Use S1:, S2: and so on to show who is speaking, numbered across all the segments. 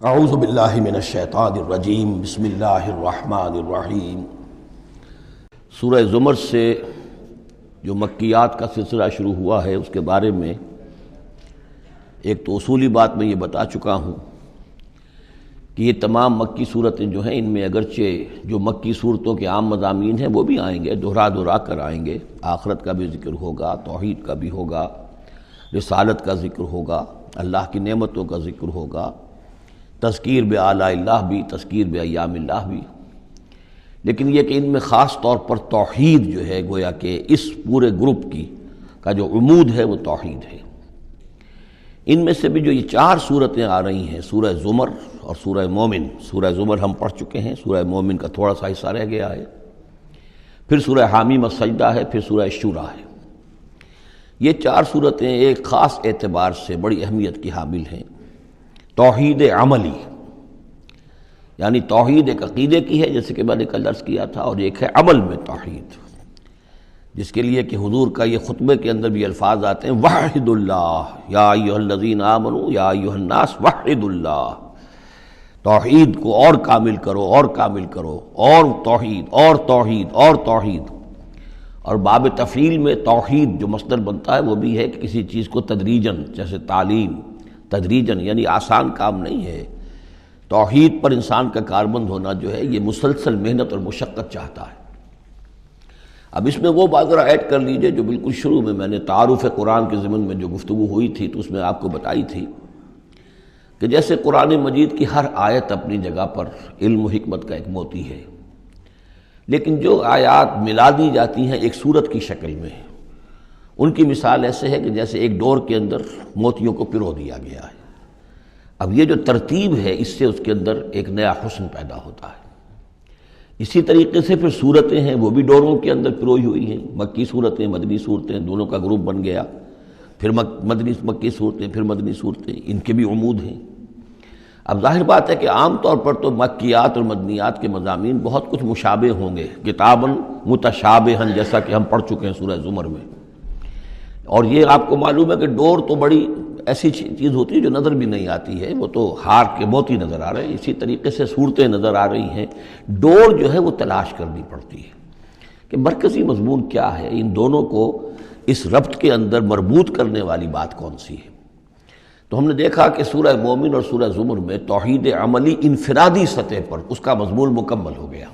S1: اعوذ باللہ من الشیطان الرجیم بسم اللہ الرحمن الرحیم۔ سورہ زمر سے جو مکیات کا سلسلہ شروع ہوا ہے اس کے بارے میں ایک تو اصولی بات میں یہ بتا چکا ہوں کہ یہ تمام مکی صورتیں جو ہیں ان میں اگرچہ جو مکی صورتوں کے عام مضامین ہیں وہ بھی آئیں گے، دہرا کر آئیں گے، آخرت کا بھی ذکر ہوگا، توحید کا بھی ہوگا، رسالت کا ذکر ہوگا، اللہ کی نعمتوں کا ذکر ہوگا، تذکیر بآلاء اللہ بھی، تذکیر بایام اللہ بھی، لیکن یہ کہ ان میں خاص طور پر توحید جو ہے گویا کہ اس پورے گروپ کا جو عمود ہے وہ توحید ہے۔ ان میں سے بھی جو یہ چار صورتیں آ رہی ہیں، سورہ زمر اور سورہ مومن، سورہ زمر ہم پڑھ چکے ہیں، سورہ مومن کا تھوڑا سا حصہ رہ گیا ہے، پھر سورہ حامیم السجدہ ہے، پھر سورہ شورى ہے۔ یہ چار صورتیں ایک خاص اعتبار سے بڑی اہمیت کی حامل ہیں۔ توحید عملی یعنی توحید ایک عقیدے کی ہے جیسے کہ میں نے کل عرض کیا تھا، اور ایک ہے عمل میں توحید، جس کے لیے کہ حضور کا یہ خطبے کے اندر بھی الفاظ آتے ہیں وحد اللہ یا ایھا الذین آمنوا یا ایھا الناس وحد اللہ، توحید کو اور کامل کرو اور کامل کرو، اور توحید اور توحید اور توحید۔ اور باب تفعیل میں توحید جو مصدر بنتا ہے وہ بھی ہے کہ کسی چیز کو تدریجاً، جیسے تعلیم تدریجاً، یعنی آسان کام نہیں ہے۔ توحید پر انسان کا کاربند ہونا جو ہے یہ مسلسل محنت اور مشقت چاہتا ہے۔ اب اس میں وہ بات ذرا ایڈ کر لیجئے جو بالکل شروع میں نے تعارف قرآن کے ضمن میں جو گفتگو ہوئی تھی تو اس میں آپ کو بتائی تھی کہ جیسے قرآن مجید کی ہر آیت اپنی جگہ پر علم و حکمت کا ایک موتی ہے، لیکن جو آیات ملا دی جاتی ہیں ایک صورت کی شکل میں، ان کی مثال ایسے ہے کہ جیسے ایک ڈور کے اندر موتیوں کو پرو دیا گیا ہے۔ اب یہ جو ترتیب ہے اس سے اس کے اندر ایک نیا حسن پیدا ہوتا ہے۔ اسی طریقے سے پھر صورتیں ہیں وہ بھی ڈوروں کے اندر پروئی ہوئی ہیں، مکی صورتیں مدنی صورتیں، دونوں کا گروپ بن گیا، پھر مکی صورتیں، پھر مدنی صورتیں، ان کے بھی عمود ہیں۔ اب ظاہر بات ہے کہ عام طور پر تو مکیات اور مدنیات کے مضامین بہت کچھ مشابہ ہوں گے، کتاباً متشابہاً، جیسا کہ ہم پڑھ چکے ہیں سورہ زمر میں۔ اور یہ آپ کو معلوم ہے کہ ڈور تو بڑی ایسی چیز ہوتی ہے جو نظر بھی نہیں آتی ہے، وہ تو ہار کے موتی نظر آ رہے ہیں، اسی طریقے سے صورتیں نظر آ رہی ہیں، ڈور جو ہے وہ تلاش کرنی پڑتی ہے کہ مرکزی مضمون کیا ہے، ان دونوں کو اس ربط کے اندر مربوط کرنے والی بات کون سی ہے۔ تو ہم نے دیکھا کہ سورہ مومن اور سورہ زمر میں توحید عملی انفرادی سطح پر اس کا مضمون مکمل ہو گیا۔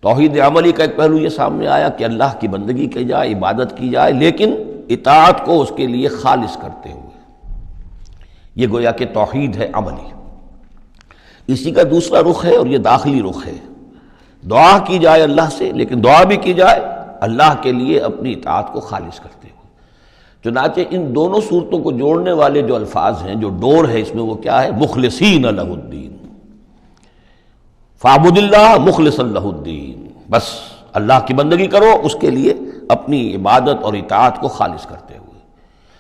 S1: توحید عملی کا ایک پہلو یہ سامنے آیا کہ اللہ کی بندگی کی جائے، عبادت کی جائے، لیکن اطاعت کو اس کے لیے خالص کرتے ہوئے، یہ گویا کہ توحید ہے عملی۔ اسی کا دوسرا رخ ہے اور یہ داخلی رخ ہے، دعا کی جائے اللہ سے، لیکن دعا بھی کی جائے اللہ کے لیے اپنی اطاعت کو خالص کرتے ہوئے۔ چنانچہ ان دونوں صورتوں کو جوڑنے والے جو الفاظ ہیں، جو ڈور ہے اس میں، وہ کیا ہے؟ مخلصین لہ الدین، فاعبد اللہ مخلصا لہ الدین، بس اللہ کی بندگی کرو، اس کے لیے اپنی عبادت اور اطاعت کو خالص کرتے ہوئے۔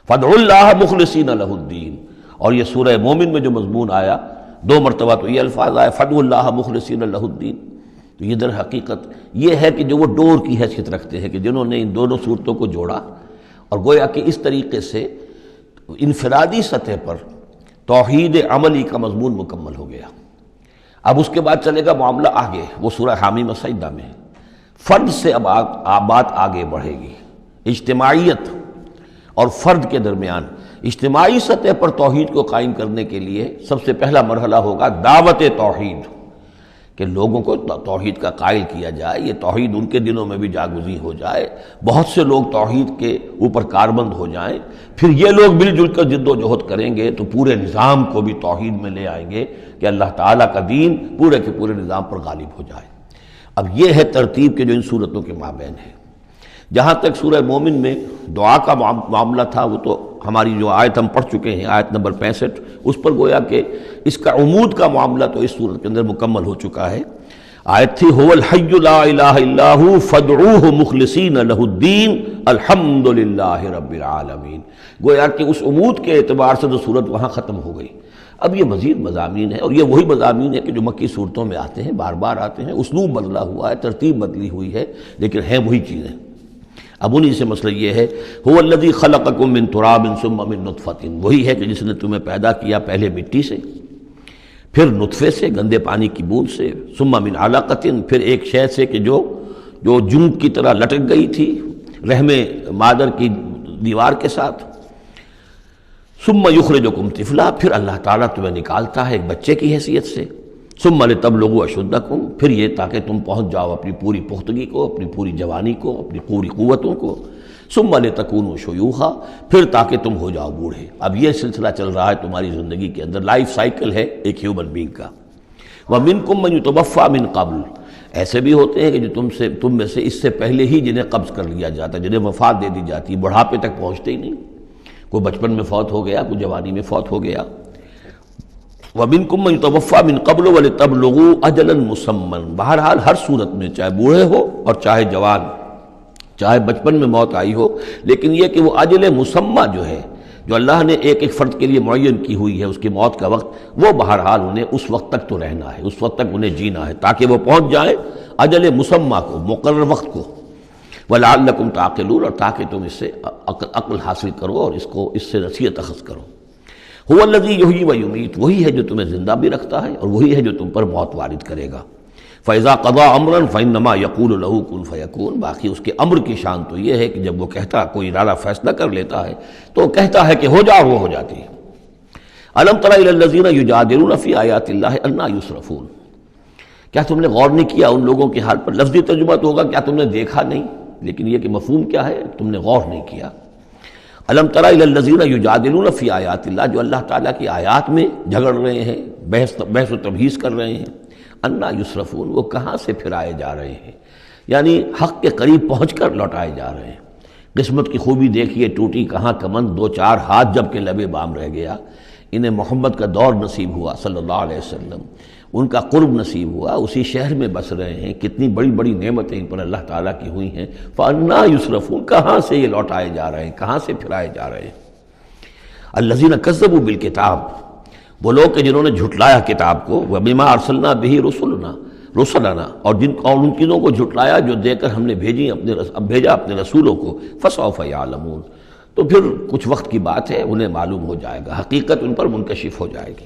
S1: فادعوا اللہ مخلصین لہ الدین، اور یہ سورہ مومن میں جو مضمون آیا، دو مرتبہ تو یہ الفاظ آئے فادعوا اللہ مخلصین لہ الدین، تو یہ در حقیقت یہ ہے کہ جو وہ ڈور کی حیثیت رکھتے ہیں کہ جنہوں نے ان دونوں صورتوں کو جوڑا، اور گویا کہ اس طریقے سے انفرادی سطح پر توحید عملی کا مضمون مکمل ہو گیا۔ اب اس کے بعد چلے گا معاملہ آگے، وہ سورہ حامیم السجدہ میں فرد سے اب بات آگے بڑھے گی، اجتماعیت اور فرد کے درمیان اجتماعی سطح پر توحید کو قائم کرنے کے لیے سب سے پہلا مرحلہ ہوگا دعوت توحید، کہ لوگوں کو توحید کا قائل کیا جائے، یہ توحید ان کے دلوں میں بھی جاگزی ہو جائے، بہت سے لوگ توحید کے اوپر کاربند ہو جائیں، پھر یہ لوگ مل جل کر جد و جہد کریں گے تو پورے نظام کو بھی توحید میں لے آئیں گے کہ اللہ تعالیٰ کا دین پورے کے پورے نظام پر غالب ہو جائے۔ اب یہ ہے ترتیب کے جو ان صورتوں کے مابین ہے۔ جہاں تک سورہ مومن میں دعا کا معاملہ تھا، وہ تو ہماری جو آیت ہم پڑھ چکے ہیں، آیت نمبر 65، اس پر گویا کہ اس کا عمود کا معاملہ تو اس صورت کے اندر مکمل ہو چکا ہے۔ آیت تھی هو الحی لا الہ الا هو فادعوہ مخلصین لہ الدین الحمد للہ رب العالمین، گویا کہ اس عمود کے اعتبار سے تو صورت وہاں ختم ہو گئی۔ اب یہ مزید مضامین ہے، اور یہ وہی مضامین ہے کہ جو مکی صورتوں میں آتے ہیں، بار بار آتے ہیں، اسلوب بدلا ہوا ہے، ترتیب بدلی ہوئی ہے، لیکن ہیں وہی چیزیں۔ اب انہی سے مسئلہ یہ ہے هو الذی خلقکم من تراب ثم من نطفۃ، وہی ہے کہ جس نے تمہیں پیدا کیا پہلے مٹی سے، پھر نطفے سے، گندے پانی کی بوند سے، ثم من علقۃ، پھر ایک شے سے کہ جو جون کی طرح لٹک گئی تھی رحم مادر کی دیوار کے ساتھ، ثم یخرجکم طفلا، پھر اللہ تعالیٰ تمہیں نکالتا ہے ایک بچے کی حیثیت سے، ثم لتبلغوا اشدکم، پھر یہ تاکہ تم پہنچ جاؤ اپنی پوری پختگی کو، اپنی پوری جوانی کو، اپنی پوری قوتوں کو، ثم لتکونوا شیوخا، پھر تاکہ تم ہو جاؤ بوڑھے۔ اب یہ سلسلہ چل رہا ہے تمہاری زندگی کے اندر، لائف سائیکل ہے ایک ہیومن بینگ کا۔ ومنکم من یتوفی من قبل، ایسے بھی ہوتے ہیں کہ جو تم میں سے اس سے پہلے ہی جنہیں قبض کر لیا جاتا ہے، جنہیں وفات دے دی جاتی ہے، بڑھاپے تک پہنچتے ہی نہیں، کوئی بچپن میں فوت ہو گیا، کوئی جوانی میں فوت ہو گیا۔ وَمِنْكُمْ مَنْ يُتَوَفَّى مِنْ قَبْلُ وَلِتَبْلُغُوا أَجَلًا مُّسَمًّى، بہرحال ہر صورت میں چاہے بوڑھے ہو اور چاہے جوان، چاہے بچپن میں موت آئی ہو، لیکن یہ کہ وہ اجل مسمى جو ہے، جو اللہ نے ایک ایک فرد کے لیے معین کی ہوئی ہے اس کی موت کا وقت، وہ بہرحال انہیں اس وقت تک تو رہنا ہے، اس وقت تک انہیں جینا ہے تاکہ وہ پہنچ جائیں اجل مسمى کو، مقرر وقت کو۔ وَلَعَلَّكُمْ تَعْقِلُونَ، اور تاکہ تم اس سے عقل حاصل کرو اور اس سے نصیحت اخذ کرو۔ هُوَ الَّذِي يُحْيِي وَيُمِيتُ، وہی ہے جو تمہیں زندہ بھی رکھتا ہے اور وہی ہے جو تم پر موت وارد کرے گا۔ فَإِذَا قَضَىٰ أَمْرًا فَإِنَّمَا يَقُولُ لَهُ كُن فَيَكُونُ، باقی اس کے امر کی شان تو یہ ہے کہ جب وہ کہتا، کوئی ارادہ فیصلہ کر لیتا ہے تو کہتا ہے کہ ہو جا، وہ ہو جاتی ہے۔ أَلَمْ تَرَ إِلَى الَّذِينَ يُجَادِلُونَ فِي آيَاتِ اللَّهِ أَنَّىٰ يُصْرَفُونَ، کیا تم نے غور نہیں کیا ان لوگوں کے حال پر؟ لفظی ترجمہ تو ہوگا کیا تم نے دیکھا نہیں، لیکن یہ کہ مفہوم کیا ہے، تم نے غور نہیں کیا۔ الم تر الی الذین یجادلون فی آیات اللہ، جو اللہ تعالیٰ کی آیات میں جھگڑ رہے ہیں، بحث و تبحیث کر رہے ہیں، انا یصرفون، وہ کہاں سے پھرائے جا رہے ہیں، یعنی حق کے قریب پہنچ کر لوٹائے جا رہے ہیں۔ قسمت کی خوبی دیکھیے، ٹوٹی کہاں کمند، دو چار ہاتھ جب کہ لبے بام رہ گیا۔ انہیں محمد کا دور نصیب ہوا صلی اللہ علیہ وسلم، ان کا قرب نصیب ہوا، اسی شہر میں بس رہے ہیں، کتنی بڑی بڑی نعمتیں ان پر اللہ تعالیٰ کی ہوئی ہیں۔ فَأَنَّىٰ يُصْرَفُونَ، کہاں سے یہ لوٹائے جا رہے ہیں، کہاں سے پھرائے جا رہے ہیں۔ الَّذِينَ كَذَّبُوا بِالْكِتَابِ، وہ لوگ کہ جنہوں نے جھٹلایا کتاب کو، وَبِمَا أَرْسَلْنَا بِهِ رُسُلَنَا، اور ان چیزوں کو جھٹلایا جو دے کر ہم نے بھیجا اپنے رسولوں کو، فَسَوْفَ يَعْلَمُونَ، تو پھر کچھ وقت کی بات ہے، انہیں معلوم ہو جائے گا، حقیقت ان پر منکشف ہو جائے گی۔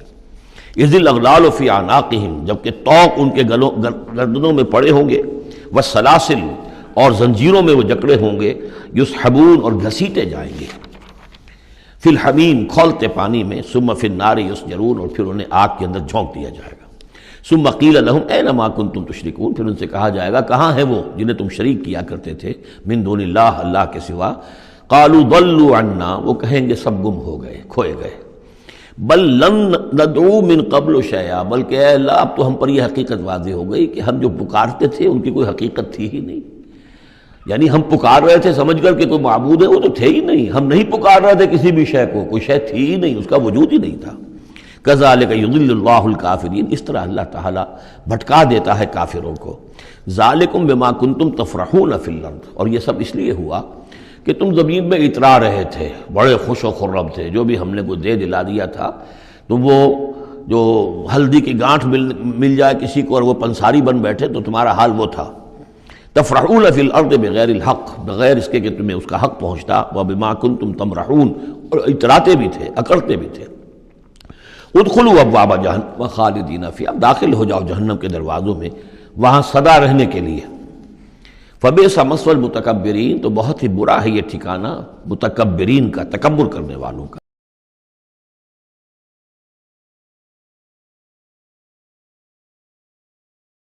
S1: اِذِ الْأَغْلَالُ فِي أَعْنَاقِهِمْ، جبکہ طوق ان کے گردنوں میں پڑے ہوں گے، وَالسَّلَاسِلُ، اور زنجیروں میں وہ جکڑے ہوں گے، يُسْحَبُونَ، اور گھسیٹے جائیں گے، فِي الْحَمِيمِ، کھولتے پانی میں، ثُمَّ فِي النَّارِ يُسْجَرُونَ، اور پھر انہیں آگ کے اندر جھونک دیا جائے گا۔ ثُمَّ قِيلَ لَهُمْ أَيْنَ مَا كُنتُمْ تُشْرِكُونَ، پھر ان سے کہا جائے گا کہاں ہے وہ جنہیں تم شریک کیا کرتے تھے، من دون اللہ، اللہ کے سوا۔ قَالُوا ضَلُّوا عَنَّا، وہ کہیں گے سب گم ہو گئے، کھوئے گئے۔ بل لم ندعو من قبل شیئا، بلکہ اے اللہ اب تو ہم پر یہ حقیقت واضح ہو گئی کہ ہم جو پکارتے تھے ان کی کوئی حقیقت تھی ہی نہیں، یعنی ہم پکار رہے تھے سمجھ کر کہ کوئی معبود ہے، وہ تو تھے ہی نہیں، ہم نہیں پکار رہے تھے کسی بھی شے کو، کوئی شے تھی ہی نہیں، اس کا وجود ہی نہیں تھا۔ کذالک یضل اللہ الکافرین، اس طرح اللہ تعالیٰ بھٹکا دیتا ہے کافروں کو۔ ذالکم بما کنتم تفرحون فی الارض، اور یہ سب اس لیے ہوا کہ تم زمین میں اترا رہے تھے، بڑے خوش و خرم تھے، جو بھی ہم نے کو دے دلا دیا تھا، تو وہ جو ہلدی کی گانٹھ مل جائے کسی کو اور وہ پنساری بن بیٹھے تو تمہارا حال وہ تھا۔ تفرحون فی الارض بغیر الحق، بغیر اس کے کہ تمہیں اس کا حق پہنچتا، وبما کنتم تمرحون، اور اتراتے بھی تھے، اکڑتے بھی تھے۔ ادخلوا ابواب جہنم خالدین فیہا، اب داخل ہو جاؤ جہنم کے دروازوں میں، وہاں سدا رہنے کے لیے۔ فبئس مثوى المتکبرین، تو بہت ہی برا ہے یہ ٹھکانہ متکبرین کا، تکبر کرنے والوں کا۔